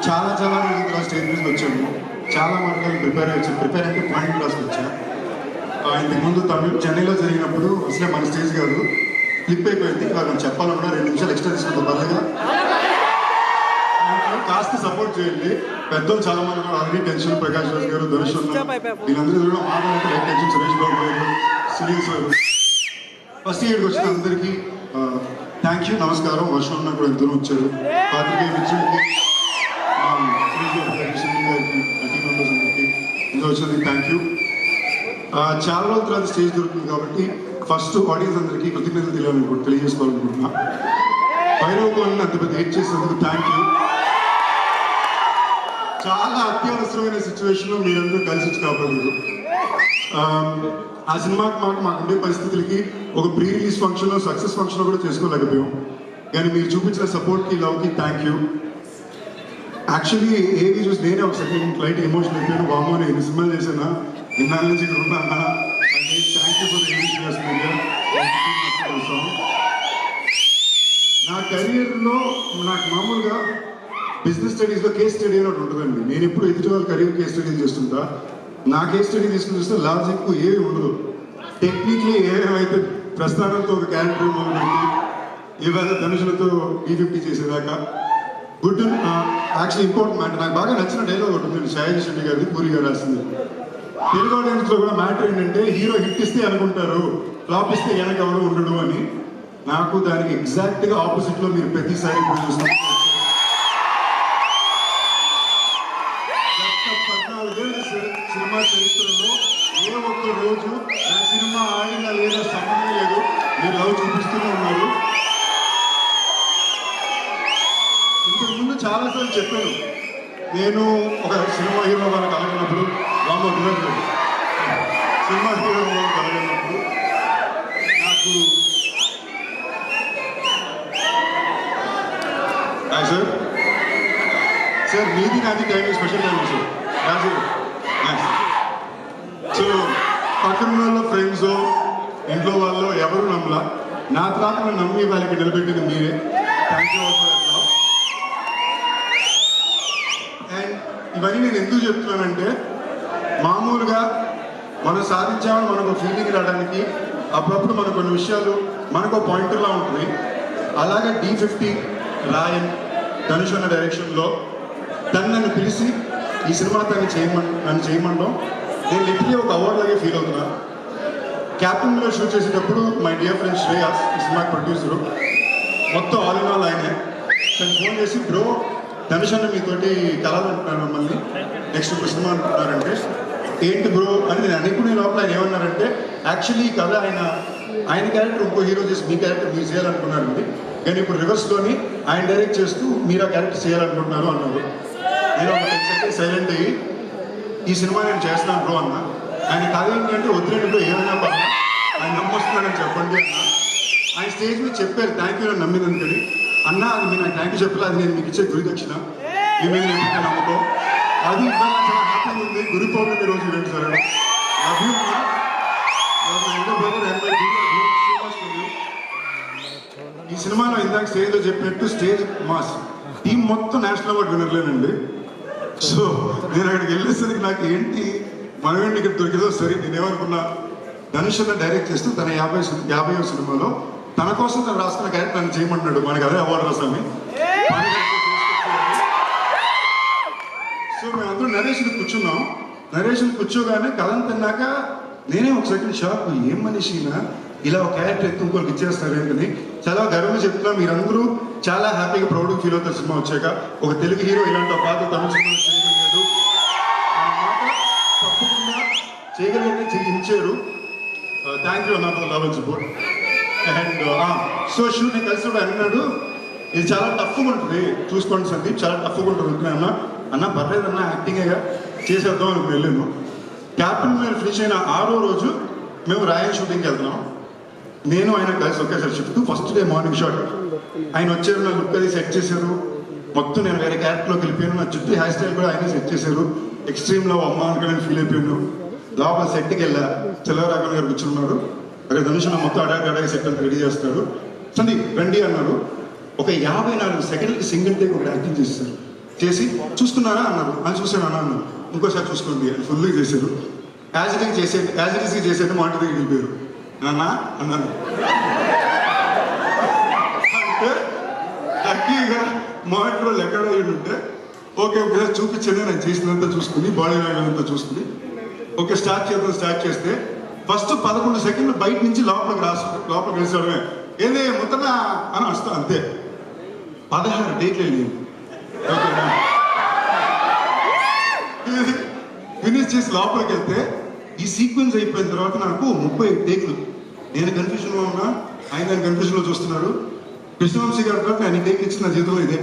చాలా చాలా రోజులు స్టేజ్ మీద వచ్చాము. చాలా మాటలు ప్రిపేర్ అంటే పాయింట్ రాసి వచ్చా. ఇంతకుముందు చెన్నైలో జరిగినప్పుడు అసలే మన స్టేజ్ కాదు, క్లిప్ అయిపోయింది. వాళ్ళని చెప్పాలన్నా 2 నిమిషాలు ఎక్స్ట్రా తీసుకుంటాం బల్లగా. కాస్త సపోర్ట్ చేయండి. పెద్దలు చాలా మంది ఆల్రెడీ టెన్షన్, ప్రకాష్ రాజ్ గారు, ధనుష్ వీళ్ళందరూ కూడా మాట్లాడుతూ లైక్ టెన్షన్, సురేష్ బాబు గారు, సునీల్ సార్. ఫస్ట్ ఇయర్కి వచ్చిన అందరికీ థ్యాంక్ యూ, నమస్కారం. వర్షం ఉన్న కూడా ఎంతో వచ్చారు. పాత్రికేయ మిత్రులకి, ఇందులో వచ్చినందుకు థ్యాంక్ యూ. చాలా రోజుల తర్వాత స్టేజ్ దొరుకుతుంది కాబట్టి ఫస్ట్ ఆడియన్స్ అందరికీ కృతజ్ఞతలు తెలియజేసుకోవాలనుకుంటున్నా. భైరవకోని అంత పెద్ద ఎయిట్ చేసినందుకు థ్యాంక్ యూ. చాలా అత్యవసరమైన సిచ్యువేషన్లో మీరందరూ కలిసి వచ్చి కాపాడారు. ఆ సినిమాకి మాకు ఉండే పరిస్థితులకి ఒక ప్రీ రిలీజ్ ఫంక్షన్లో, సక్సెస్ ఫంక్షన్లో కూడా చేసుకోలేకపోయాం. కానీ మీరు చూపించిన సపోర్ట్కి, లవ్కి థ్యాంక్ యూ. యాక్చువల్లీ ఏవి చూసి నేనే ఒక సెకండ్ లైట్ ఎమోషన్ అయిపోయాను. బామ్మో నేను ఎన్ని సినిమాలు చేశానా, ఇన్నాళ్ళ నుంచి ఇక్కడ ఉన్నా. థ్యాంక్ యూ ఫర్ నా కెరియర్లో నాకు మామూలుగా బిజినెస్ స్టడీస్లో కేస్ స్టడీ అని ఒకటి ఉంటుందండి. నేను ఎప్పుడు ఎదుటి వాళ్ళ కెరీర్ కేస్ స్టడీ చేస్తుంటా. నా కేస్ స్టడీ తీసుకుని చూస్తే లాజిక్ ఏమి ఉండదు. టెక్నిక్లీ ఏమైతే ప్రస్థానంతో ఒక క్యారెక్టర్ మొదలుపెట్టి ఇవాళ ధనుషులతో E50 చేసేదాకా గుడ్. యాక్చువల్లీ ఇంపార్టెంట్ మ్యాటర్, నాకు బాగా నచ్చిన డైలాగ్ ఒకటి ఉంది, షాహిద్ శెట్టి గారిది, పూరి గారు రాసింది. తెలుగు ఆడియన్స్లో కూడా మ్యాటర్ ఏంటంటే హీరో హిట్ ఇస్తే అనుకుంటారు, ఫ్లాప్ ఇస్తే వెనక ఎవరు ఉండడు అని. నాకు దానికి ఎగ్జాక్ట్గా ఆపోజిట్లో మీరు ప్రతిసారి చూస్తున్నారు. 14 ఏళ్ళ సినిమా చరిత్రలో ఏ ఒక్క రోజు నా సినిమా ఆడినా లేదా సంబంధం లేదు, మీరు లవ్ చూపిస్తూనే ఉన్నారు. ఇంతకుముందు చాలాసార్లు చెప్పాను, నేను ఒక సినిమా హీరో వాళ్ళకి కలగినప్పుడు సినిమా హీరో వాళ్ళకి కలగినప్పుడు నాకు సార్ మీది నాది టైమింగ్ స్పెషల్ టైమింగ్ సార్ రాజు. సో పక్కన వాళ్ళ ఫ్రెండ్స్, ఇంట్లో వాళ్ళు ఎవరు నమ్మలా. నా తర్వాత నమ్మి వాళ్ళకి నిలబెట్టింది మీరే. Thank you all for that love. And ఇవన్నీ నేను ఎందుకు చెప్తున్నానంటే, మామూలుగా మనం సాధించామని మనకు ఫీలింగ్ రావడానికి అప్పుడప్పుడు మనకు కొన్ని విషయాలు మనకు పాయింటర్లా ఉంటుంది. అలాగే D50 రాయన్, ధనుష్ అన్న డైరెక్షన్లో నన్ను పిలిచి ఈ సినిమా నన్ను చేయమంటాం. నేను లిటరలీ ఒక అవార్డ్ లాగే ఫీల్ అవుతున్నా. క్యాప్టెన్లో షూట్ చేసేటప్పుడు మై డియర్ ఫ్రెండ్ శ్రేయాస్, ఈ సినిమా ప్రొడ్యూసరు, మొత్తం ఆల్ ఇన్ ఆల్ ఆయనే. తను ఫోన్ చేసి, బ్రో ధనుష్ అన్న మీతోటి కలాలంటున్నారు మమ్మల్ని, నెక్స్ట్ ఒక సినిమా అంటున్నారంటే, ఏంటి బ్రో అని నేను అనుకునే లోపల ఆయన ఏమన్నారంటే, యాక్చువల్లీ ఈ కథ ఆయన క్యారెక్టర్ ఇంకో హీరో చేసి మీ క్యారెక్టర్ మీరు చేయాలనుకున్నారండి, కానీ ఇప్పుడు రివర్స్లోని ఆయన డైరెక్ట్ చేస్తూ మీరు ఆ క్యారెక్టర్ చేయాలనుకుంటున్నారు అన్నారు. నేను ఒక 10 సెకండ్స్ సైలెంట్ అయ్యి, ఈ సినిమా నేను చేస్తున్నాను బ్రో అన్న. ఆయన కథ ఏంటంటే, వద్దులేండి బ్రో ఏమైనా పర్లేదు, ఆయన నమ్మొస్తున్నాడని చెప్పండి అన్న. ఆయన స్టేజ్ మీద చెప్పారు థ్యాంక్ యూ అని నమ్మినందుకని. అన్న అది మీరు నాకు థ్యాంక్ యూ చెప్పలేదు, అది నేను మీకు ఇచ్చే గురి దక్షిణ, మీ మీద నేను పెట్టే నమ్మకం. అది ఇంకా నాకు చాలా హ్యాపీగా ఉంది. గురు పౌర్ణమి రోజు ఇవ్వండి సార్. లవ్ యూ ఈ సినిమాలో ఇందాక స్టేజ్లో చెప్పినట్టు స్టేజ్ మాస్ టీం మొత్తం నేషనల్ అవార్డు వినర్లేనండి. సో నేను అక్కడికి వెళ్ళేసరికి నాకు ఏంటి మనమేంటి ఇక్కడ దొరికిదో సరే. నేనేమనుకున్నా, ధనుష్ అన్న డైరెక్ట్ చేస్తూ తన 50వ సినిమాలో తన కోసం తను రాసుకున్న క్యారెక్టర్ నన్ను చేయమంటున్నాడు. మనకి అదే అవార్డు రాసామి. సో మేమందరూ నరేషన్ కూర్చున్నాం. నరేషన్ కూర్చోగానే కథం తిన్నాక నేనే ఒక సెకండ్ షాక్, ఏం మనిషినా ఇలా ఒక క్యారెక్టర్ ఎత్తు ఇంకోరికి ఇచ్చేస్తారు ఏంటని. చాలా గర్వంగా చెప్తున్నా, మీరందరూ చాలా హ్యాపీగా ప్రౌడ్గా ఫీల్ అవుతారు సినిమా వచ్చాక. ఒక తెలుగు హీరో ఇలాంటి ఒక పాత తమిళ సినిమా చేయగలిగాడు అన్నమాట. తప్పకుండా చేయగలిగితే చేయించారు. థ్యాంక్ యూ అన్న for love and support. And so shoot నేను కలిసి కూడా అన్నాడు, ఇది చాలా టఫ్గా ఉంటుంది చూసుకోండి సందీప్, చాలా టఫ్గా ఉంటుంది అన్న పర్లేదన్న యాక్టింగ్గా చేసేద్దాం అనుకుని వెళ్ళాను. క్యాప్టెన్ మీద ఫినిష్ అయిన 6వ రోజు మేము రాయన్ షూటింగ్కి వెళ్తున్నాం. నేను ఆయన కలిసి ఒకేసారి shift. First day morning shot ఆయన వచ్చారు, నా లుక్ అది సెట్ చేశారు. మొత్తం నేను వేరే క్యారెక్టర్లోకి వెళ్ళిపోయాను. నా చుట్టూ హెయిర్ స్టైల్ కూడా ఆయన సెట్ చేశారు. ఎక్స్ట్రీమ్లో అమ్మ అనుకుని ఫీల్ అయిపోయాను. లోపల సెట్కి వెళ్ళా, చెల్లరాఘవన్ గారు కూర్చున్నారు. అక్కడ ధనుష్ మొత్తం అడాగే సెట్ అంతా రెడీ చేస్తారు. సందీప్ రండి అన్నారు. ఒక 54 సెకండ్లకి సింగిల్ టేక్ ఒక యాక్టింగ్ చేస్తారు. చేసి చూస్తున్నారా అన్నారు. అని చూసాను అన్నాను. ఇంకోసారి చూసుకోండి అని ఫుల్గా చేశారు. యాజ్ ఇట్ ఈజ్ చేసేది మా ఇంటి దగ్గరికి వెళ్ళిపోయారు. నాన్న అన్నాను. అంటే లక్కీగా మా ఇంట్లో ఎక్కడ ఉంటే ఓకే ఒకసారి చూపించండి, నేను చేసినంత చూసుకుని బాడీ లాంగ్వేజ్ అంతా చూసుకుని ఓకే స్టార్ట్ చేస్తే ఫస్ట్ 11 సెకండ్లు బయట నుంచి లోపలికి వేసడమే ఏంది మొత్తగా అని వస్తా అంతే. 16 టేక్లు వెళ్ళింది. ఓకేనా ఫినిష్ చేసి లోపలికి వెళ్తే ఈ సీక్వెన్స్ అయిపోయిన తర్వాత నాకు 35 టేక్లు. నేను కన్ఫ్యూజన్లో ఉన్నా, ఆయన కన్ఫ్యూజన్లో చూస్తున్నారు. కృష్ణవంశీ గారి తర్వాత ఆయన టేక్ ఇచ్చిన జీవితంలో ఇదే.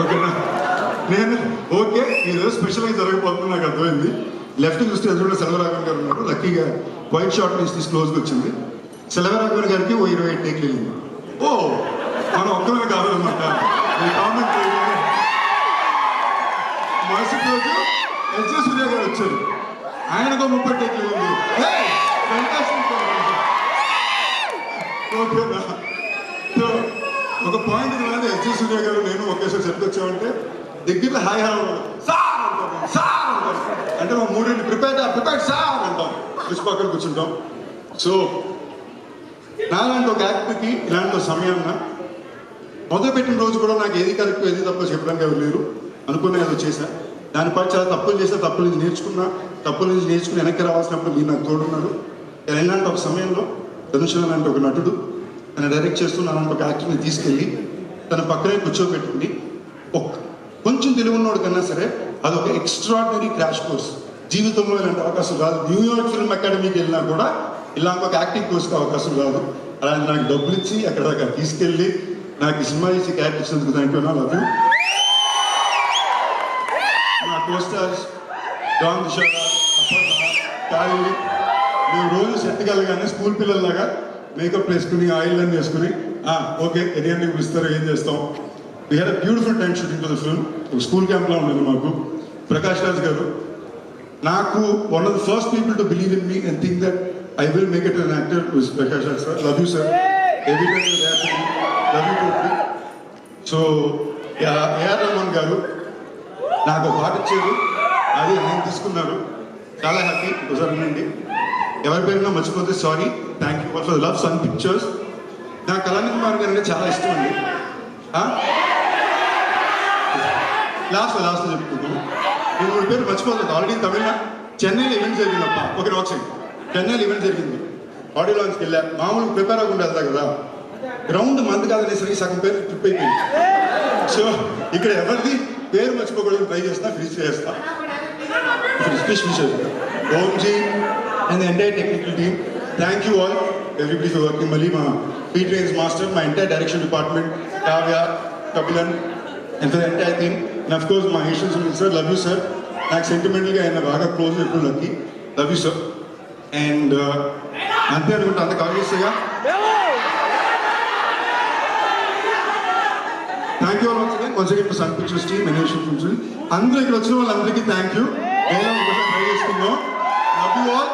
ఓకేనా నేను ఓకే ఈరోజు స్పెషల్గా జరగబోతుంది నాకు అర్థమైంది. లెఫ్ట్ చూస్తే ఎదురుగా సెల్వరాఘవన్ గారు ఉన్నారు. లక్కీగా వైట్ షార్ట్ నుంచి తీసి క్లోజ్గా వచ్చింది. సెల్వరాఘవన్ గారికి 25 టేక్లు వెళ్ళింది. ఓ మనం ఒక్కమే కాదనమాట. కామెంట్ మరుసటి రోజు ఎస్జే సూర్య గారు వచ్చారు. ఆయనకు 30 టేక్లు వెళ్ళింది. ఓకేనా సో ఒక పాయింట్ తర్వాత ఎస్జే సూర్య గారు నేను ఒకేసారి చెప్పుకొచ్చామంటే దగ్గరలో హాయ్ సార్ అంటారు. అంటే మా మూడింటి ప్రిపేర్డ్ సార్ అంటాం. పక్కన కూర్చుంటాం. సో నాలాంటి ఒక యాక్టర్కి ఇలాంటి సమయాన్న మొదలుపెట్టిన రోజు కూడా నాకు ఏది కరెక్ట్ ఏది తప్ప చెప్పడానికి ఎవరు లేరు. అనుకున్న ఏదో చేశా. దానిపై చాలా తప్పులు చేశా. తప్పుల నుంచి నేర్చుకుని వెనక్కి రావాల్సినప్పుడు మీరు నాకు తోడున్నారు. ఇలాంటి ఒక సమయంలో ధనుష్ లాంటి ఒక నటుడు తను డైరెక్ట్ చేస్తూ నాలాంటి ఒక యాక్టర్ని తీసుకెళ్ళి తన పక్కనే కూర్చోబెట్టుకుని కొంచెం తెలివిన్నోడు కన్నా సరే అదొక ఎక్స్ట్రాడినరీ క్రాష్ కోర్స్. జీవితంలో ఇలాంటి అవకాశం రాదు. న్యూయార్క్ ఫిల్మ్ అకాడమీకి వెళ్ళినా కూడా ఇలాంటి ఒక యాక్టింగ్ కోర్స్కి అవకాశం రాదు. అలాంటి నాకు డబ్బులు ఇచ్చి అక్కడ తీసుకెళ్ళి నాకు ఈ సినిమా ఇచ్చి క్యారెక్టర్ ఇచ్చినందుకు థ్యాంక్ యూ నా లవ్ యూ. నా కోస్టార్స్ డాన్ దిశాల కాళీ మేము రోజు సెట్ కలగానే స్కూల్ పిల్లల్లాగా మేకప్ వేసుకుని ఆయిల్ అన్నీ వేసుకుని ఓకే ఎన్ని పిలుస్తారు ఏం చేస్తాం. We had a beautiful time shooting for the film. School క్యాంప్లో ఉండేది మాకు. ప్రకాష్ రాజ్ గారు నాకు one of the first people to believe in me and think that I will make it an actor with Prakash Raj sir. Love you sir. Every time love you totally. So A R Rahman గారు నాకు ఒక పాట ఇచ్చారు. అది ఆయన తీసుకున్నారు. చాలా హ్యాపీ. ఒకసారి వినండి. ఎవరి పేరున్నా మర్చిపోతే sorry. Thank you for the love Sun Pictures. నాకు కళ్యాణ్ కుమార్ గారు అంటే చాలా ఇష్టం అండి. లాస్ట్ చెప్పుకుంటాను. నేను మూడు పేరు మర్చిపోతుంది. ఆల్రెడీ చెన్నైలో ఈవెంట్ జరిగిందప్ప. ఓకే రాక్సైడ్ చెన్నైలో ఈవెంట్ జరిగింది. ఆడియో లాంచ్కి వెళ్ళా. మామూలు ప్రిపేర్ అవ్వకుండా వెళ్తా కదా. గ్రౌండ్ మంది కాదనేసరికి సగం పేరు ట్రిప్ అయిపోయింది. సో ఇక్కడ ఎవరిది పేరు మర్చిపోకూడదు ట్రై చేస్తా. ఫినిష్ చేస్తా. ఓంజీ and the entire technical team thank you all everybody for working. మళ్ళీ మా పీట్రెయిన్స్ మాస్టర్, మా entire direction department, Kavya, Kapilan and for the entire team and of course మా హేషన్ Sunil sir. Love you sir. నాకు సెంటిమెంటల్గా ఆయన బాగా క్లోజ్ ఎప్పుడు lucky. Love you sir. And అంతే అనుకుంటా. అంత కవర్ చేసేగా. Thank you once again to Sun Pictures team and హేషన్ ఫిల్మ్స్. అందరూ ఇక్కడ వచ్చిన వాళ్ళందరికీ థ్యాంక్ యూ. ట్రై చేసుకుందాం. Love you all.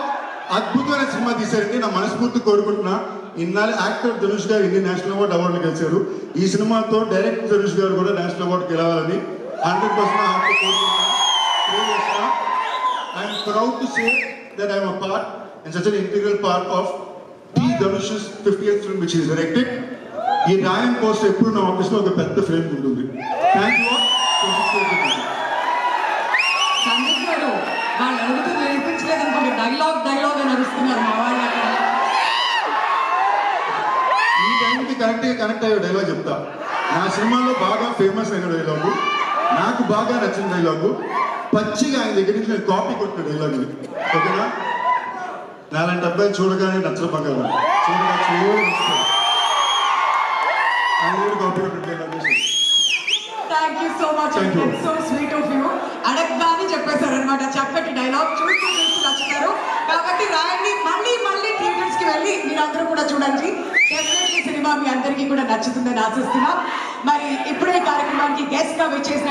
అద్భుతమైన సినిమా తీశారండి. నా మనస్ఫూర్తి కోరుకుంటున్నా. ఇన్నాళ్ళు యాక్టర్ ధనుష్ గారు ఇండియన్ నేషనల్ అవార్డు గెలిచారు. ఈ సినిమాతో డైరెక్టర్ ధనుష్ గారు కూడా నేషనల్ అవార్డు గెలవాలని 100% I'm proud to say that I'm a part and such an integral part of the ధనుష్'s 50th film which is directed. ఈ రాయన్ పోస్ట్ ఎప్పుడు నా ఆఫీస్లో ఒక పెద్ద ఫ్రేమ్ ఉంటుంది. Thank you. సందీప్ గారు వాళ్ళు అడుగుతూ నేర్పించలేదు అనుకోండి. డైలాగ్ అని అరుస్తున్నారు మా వాళ్ళు. ఈ టైంకి కనెక్ట్ అయ్యే డైలాగ్ చెప్తా. నా సినిమాలో బాగా ఫేమస్ అయిన డైలాగు, నాకు బాగా నచ్చిన డైలాగు, పచ్చిగా ఆయన దగ్గర నుంచి నేను కాపీ కొట్టిన డైలాగ్ ఇది. ఓకేనా? నాలాంటి అబ్బాయి చూడగానే నచ్చల బంగారం ఆయన కాపీ కొట్టిన dialogue. Thank you so much. So sweet of you. అడగగానే చెప్పేశారు అనమాట. చక్కటి డైలాగ్. చూస్తూ నచ్చుతారు కాబట్టి రాయండి. మళ్ళీ థియేటర్స్ కి వెళ్ళి మీరందరూ కూడా చూడండి. డెఫినెట్లీ సినిమా మీ అందరికీ కూడా నచ్చుతుందని ఆశిస్తున్నాం. మరి ఇప్పుడే కార్యక్రమానికి గెస్ట్ గా వచ్చేసినట్టు